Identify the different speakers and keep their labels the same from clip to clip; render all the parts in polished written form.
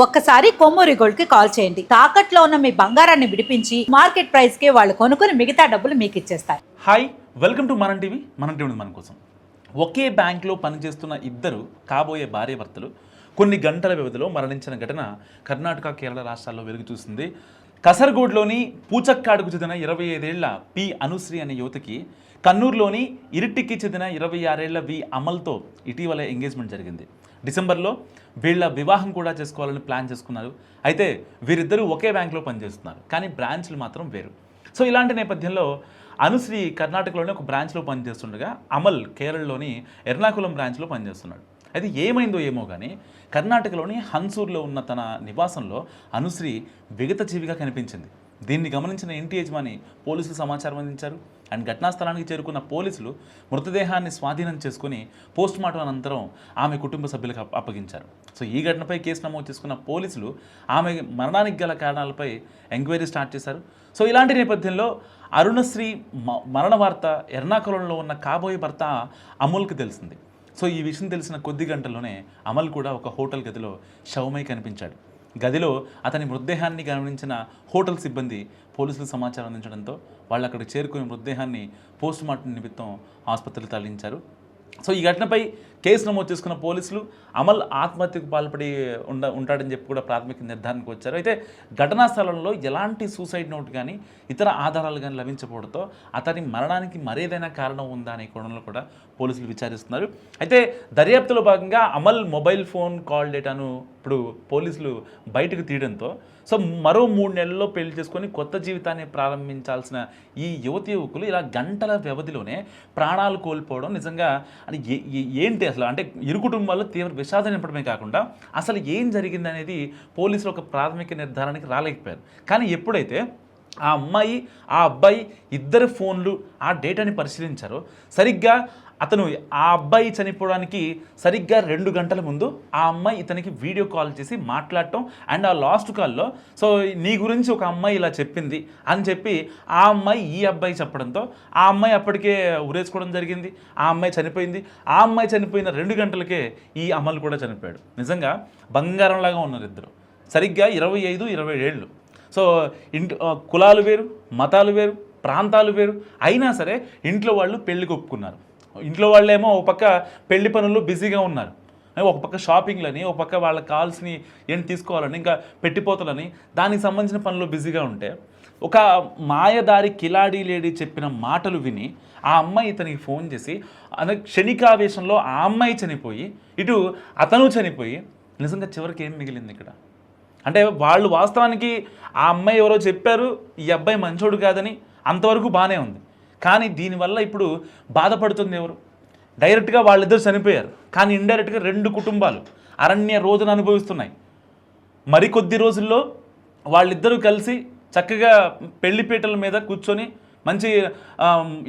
Speaker 1: ఒక్కసారి కొమ్మూరి గోల్డ్ కి కాల్ చేయండి. తాకట్లో ఉన్న మీ బంగారాన్ని విడిపించి మార్కెట్ ప్రైస్ కి వాళ్ళు కొనుక్కుని మిగతా డబ్బులు మీకు ఇచ్చేస్తారు.
Speaker 2: హాయ్, వెల్కమ్ టు మన టీవీ మన కోసం. ఒకే బ్యాంక్లో పనిచేస్తున్న ఇద్దరు కాబోయే భార్యాభర్తలు కొన్ని గంటల వ్యవధిలో మరణించిన ఘటన కర్ణాటక, కేరళ రాష్ట్రాల్లో వెలుగు చూసింది. కసర్గోడ్లోని పూచక్కాడుకు చెందిన 25 ఏళ్ల పి అనుశ్రీ అనే యువతికి కన్నూరులోని ఇరిట్టికి చెందిన 26 ఏళ్ల వి అమల్తో ఇటీవల ఎంగేజ్మెంట్ జరిగింది. డిసెంబర్లో వీళ్ళ వివాహం కూడా చేసుకోవాలని ప్లాన్ చేసుకున్నారు. అయితే వీరిద్దరూ ఒకే బ్యాంక్లో పనిచేస్తున్నారు, కానీ బ్రాంచ్లు మాత్రం వేరు. సో ఇలాంటి నేపథ్యంలో అనుశ్రీ కర్ణాటకలోని ఒక బ్రాంచ్లో పనిచేస్తుండగా అమల్ కేరళలోని ఎర్నాకుళం బ్రాంచ్లో పనిచేస్తున్నాడు. అయితే ఏమైందో ఏమో కానీ కర్ణాటకలోని హన్సూర్లో ఉన్న తన నివాసంలో అనుశ్రీ విగతజీవిగా కనిపించింది. దీన్ని గమనించిన ఇంటి యజమాని పోలీసులు సమాచారం అందించారు. అండ్ ఘటనా స్థలానికి చేరుకున్న పోలీసులు మృతదేహాన్ని స్వాధీనం చేసుకుని పోస్ట్మార్టం అనంతరం ఆమె కుటుంబ సభ్యులకు అప్పగించారు. సో ఈ ఘటనపై కేసు నమోదు చేసుకున్న పోలీసులు ఆమె మరణానికి గల కారణాలపై ఎంక్వైరీ స్టార్ట్ చేశారు. సో ఇలాంటి నేపథ్యంలో అరుణశ్రీ మరణ వార్త ఎర్నాకుళంలో ఉన్న కాబోయే భర్త అమల్కి తెలిసింది. సో ఈ విషయం తెలిసిన కొద్ది గంటల్లోనే అమల్ కూడా ఒక హోటల్ గదిలో శవమై కనిపించాడు. గదిలో అతని మృతదేహాన్ని గమనించిన హోటల్ సిబ్బంది పోలీసులకు సమాచారం అందించడంతో వాళ్ళు అక్కడికి చేరుకుని మృతదేహాన్ని పోస్ట్మార్టం నిమిత్తం ఆసుపత్రికి తరలించారు. సో ఈ ఘటనపై కేసు నమోదు చేసుకున్న పోలీసులు అమల్ ఆత్మహత్యకు పాల్పడి ఉంటాడని చెప్పి కూడా ప్రాథమిక నిర్ధారణకు వచ్చారు. అయితే ఘటనా స్థలంలో ఎలాంటి సూసైడ్ నోట్ కానీ ఇతర ఆధారాలు కానీ లభించకపోవడంతో అతని మరణానికి మరేదైనా కారణం ఉందా అనే కోణంలో కూడా పోలీసులు విచారిస్తున్నారు. అయితే దర్యాప్తులో భాగంగా అమల్ మొబైల్ ఫోన్ కాల్ డేటాను ఇప్పుడు పోలీసులు బయటకు తీయడంతో సో మరో 3 నెలల్లో పెళ్లి చేసుకొని కొత్త జీవితాన్ని ప్రారంభించాల్సిన ఈ యువకులు ఇలా గంటల వ్యవధిలోనే ప్రాణాలు కోల్పోవడం నిజంగా అని ఏంటి అసలు? అంటే ఇరు కుటుంబాల్లో తీవ్ర విషాదం నింపడమే కాకుండా అసలు ఏం జరిగింది అనేది పోలీసులు ఒక ప్రాథమిక నిర్ధారణకి రాలేకపోయారు. కానీ ఎప్పుడైతే ఆ అమ్మాయి ఆ అబ్బాయి ఇద్దరు ఫోన్లు ఆ డేటాని పరిశీలించారో సరిగ్గా అతను ఆ అబ్బాయి చనిపోవడానికి సరిగ్గా 2 గంటల ముందు ఆ అమ్మాయి ఇతనికి వీడియో కాల్ చేసి మాట్లాడటం అండ్ ఆ లాస్ట్ కాల్లో సో నీ గురించి ఒక అమ్మాయి ఇలా చెప్పింది అని చెప్పి ఆ అమ్మాయి ఈ అబ్బాయి చెప్పడంతో ఆ అమ్మాయి అప్పటికే ఉరేసుకోవడం జరిగింది. ఆ అమ్మాయి చనిపోయింది. ఆ అమ్మాయి చనిపోయిన 2 గంటలకే ఈ అమల్ కూడా చనిపోయాడు. నిజంగా బంగారంలాగా ఉన్నారు ఇద్దరు. సరిగ్గా 25-27 ఏళ్ళు. సో కులాలు వేరు, మతాలు వేరు, ప్రాంతాలు వేరు, అయినా సరే ఇంట్లో వాళ్ళు పెళ్లికి ఒప్పుకున్నారు. ఇంట్లో వాళ్ళేమో ఒక పక్క పెళ్లి పనుల్లో బిజీగా ఉన్నారు, ఒక పక్క షాపింగ్లని, ఒక పక్క వాళ్ళ కాల్స్ని ఏం తీసుకోవాలని, ఇంకా పెట్టిపోతలని దానికి సంబంధించిన పనుల్లో బిజీగా ఉంటే ఒక మాయదారి కిలాడీ లేడీ చెప్పిన మాటలు విని ఆ అమ్మాయి ఇతనికి ఫోన్ చేసి క్షణికావేశంలో ఆ అమ్మాయి చనిపోయి ఇటు అతను చనిపోయి నిజంగా చివరికి ఏం మిగిలింది ఇక్కడ అంటే వాళ్ళు వాస్తవానికి ఆ అమ్మాయి ఎవరో చెప్పారు ఈ అబ్బాయి మంచోడు కాదని, అంతవరకు బాగానే ఉంది. కానీ దీనివల్ల ఇప్పుడు బాధపడుతుంది ఎవరు? డైరెక్ట్గా వాళ్ళిద్దరు చనిపోయారు, కానీ ఇండైరెక్ట్గా 2 కుటుంబాలు అరణ్య రోజున అనుభవిస్తున్నాయి. మరికొద్ది రోజుల్లో వాళ్ళిద్దరూ కలిసి చక్కగా పెళ్లిపీటల మీద కూర్చొని మంచి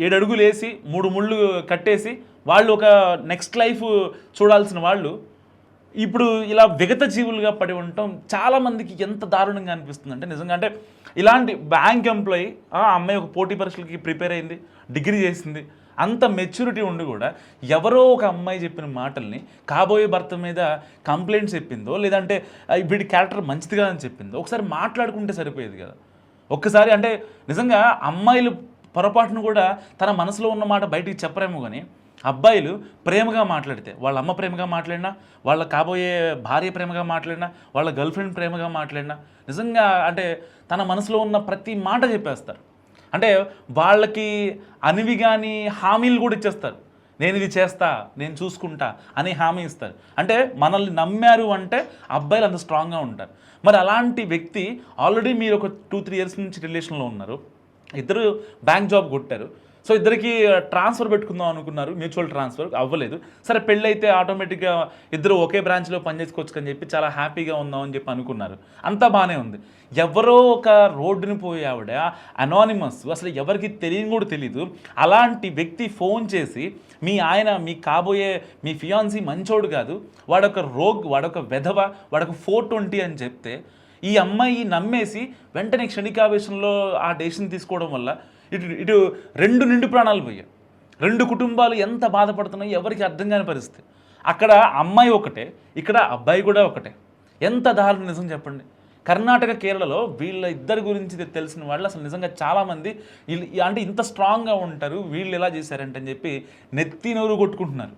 Speaker 2: 7 అడుగులు వేసి 3 ముళ్ళు కట్టేసి వాళ్ళు ఒక నెక్స్ట్ లైఫ్ చూడాల్సిన వాళ్ళు ఇప్పుడు ఇలా విగత జీవులుగా పడి ఉండటం చాలామందికి ఎంత దారుణంగా అనిపిస్తుంది అంటే నిజంగా. అంటే ఇలాంటి బ్యాంక్ ఎంప్లాయీ ఆ అమ్మాయి ఒక పోటీ పరీక్షలకి ప్రిపేర్ అయింది, డిగ్రీ చేసింది, అంత మెచ్యూరిటీ ఉండి కూడా ఎవరో ఒక అమ్మాయి చెప్పిన మాటల్ని కాబోయే భర్త మీద కంప్లైంట్స్ చెప్పిందో లేదంటే వీడి క్యారెక్టర్ మంచిదిగా అని చెప్పిందో ఒకసారి మాట్లాడుకుంటే సరిపోయేది కదా. ఒక్కసారి అంటే నిజంగా అమ్మాయిలు పొరపాటును కూడా తన మనసులో ఉన్న మాట బయటికి చెప్పరేమో కానీ అబ్బాయిలు ప్రేమగా మాట్లాడితే వాళ్ళ అమ్మ ప్రేమగా మాట్లాడినా, వాళ్ళ కాబోయే భార్య ప్రేమగా మాట్లాడినా, వాళ్ళ గర్ల్ ఫ్రెండ్ ప్రేమగా మాట్లాడినా నిజంగా అంటే తన మనసులో ఉన్న ప్రతి మాట చెప్పేస్తారు. అంటే వాళ్ళకి అనివి కానీ హామీలు కూడా ఇచ్చేస్తారు. నేను ఇది చేస్తా, నేను చూసుకుంటా అని హామీ ఇస్తారు. అంటే మనల్ని నమ్మారు అంటే అబ్బాయిలు అంత స్ట్రాంగ్గా ఉంటారు. మరి అలాంటి వ్యక్తి ఆల్రెడీ మీరు ఒక 2-3 ఇయర్స్ నుంచి రిలేషన్లో ఉన్నారు, ఇద్దరు బ్యాంక్ జాబ్ కొట్టారు. సో ఇద్దరికి ట్రాన్స్ఫర్ పెట్టుకుందాం అనుకున్నారు, మ్యూచువల్ ట్రాన్స్ఫర్ అవ్వలేదు. సరే పెళ్ళైతే ఆటోమేటిక్గా ఇద్దరు ఒకే బ్రాంచ్లో పనిచేసుకోవచ్చు అని చెప్పి చాలా హ్యాపీగా ఉందాం అని చెప్పి అనుకున్నారు. అంతా బాగానే ఉంది. ఎవరో ఒక రోడ్డుని పోయే ఆవిడ అనానిమస్, అసలు ఎవరికి తెలియని కూడా తెలీదు, అలాంటి వ్యక్తి ఫోన్ చేసి మీ ఆయన మీ కాబోయే మీ ఫియాన్సీ మంచోడు కాదు, వాడొక రోగ్, వాడొక వెధవ, వాడొక 420 అని చెప్తే ఈ అమ్మాయి నమ్మేసి వెంటనే క్షణికావేశంలో ఆ డెసిషన్ తీసుకోవడం వల్ల ఇటు 2 నిండు ప్రాణాలు పోయాయి. 2 కుటుంబాలు ఎంత బాధపడుతున్నాయో ఎవరికి అర్థం కాని పరిస్థితి. అక్కడ అమ్మాయి ఒకటే, ఇక్కడ అబ్బాయి కూడా ఒకటే. ఎంత దారుణ నిజం చెప్పండి. కర్ణాటక కేరళలో వీళ్ళ ఇద్దరి గురించి తెలిసిన వాళ్ళు అసలు నిజంగా చాలామంది అంటే ఇంత స్ట్రాంగ్గా ఉంటారు, వీళ్ళు ఎలా చేశారంటే అని చెప్పి నెత్తి నోరు కొట్టుకుంటున్నారు.